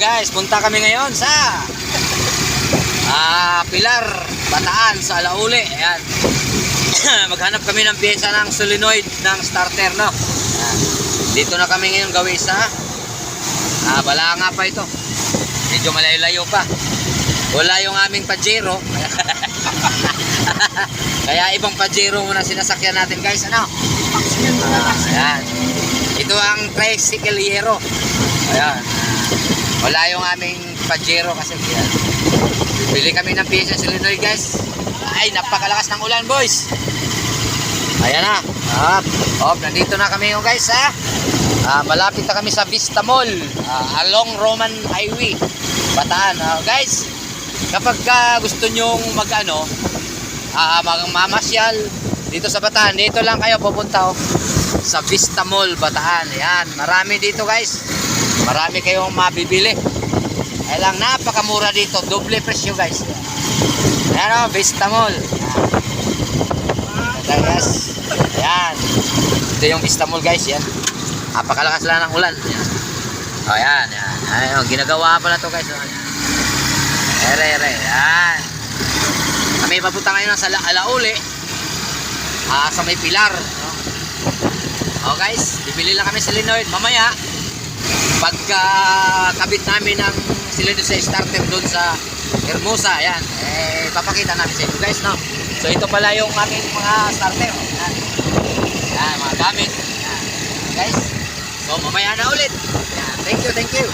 guys, punta kami ngayon sa Pilar, Bataan, sa Alauli. Ayan. Maghanap kami ng pyesa ng solenoid ng starter, no? Ayan. Dito na kami ngayon gawin sa bala nga pa ito. Medyo malayo-layo pa. Wala yung aming Pajero. Kaya ibang Pajero muna sinasakyan natin, guys. Ano? Ayan. Ito ang tricycle yero. Ayan. Wala yung aming Pajero kasi ayan. Bili kami ng pyesa solenoid, guys. Ay, napakalakas ng ulan, boys. Ayan na. Nandito na kami yung guys, ha. Malapit na kami sa Vista Mall, along Roman Highway, Bataan. Guys, kapag gusto nyong mamasyal dito sa Bataan, dito lang kayo pupunta sa Vista Mall, Bataan. Ayan, marami dito, guys. Marami kayong mabibili. Ay lang, napakamura dito, doble presyo, guys. Ayan, Vista Mall. Ayan, guys. Ayan. Ito yung Vista Mall, guys. Yan. Napakalakas lang ng ulan. Ayan. Ayan. Ginagawa pa na to, guys. Ayan. Kami papunta ngayon sa Alauli. Sa may Pilar. Guys. Bibili lang kami solenoid. Mamaya, pagka kabit namin ng solenoid sa starter doon sa Hermosa, ayan, papakita namin sa inyo, guys, no? So ito pala yung aming mga starter. Ayan, mga gamit. Ayan, guys. So mamaya na ulit. Ayan, thank you.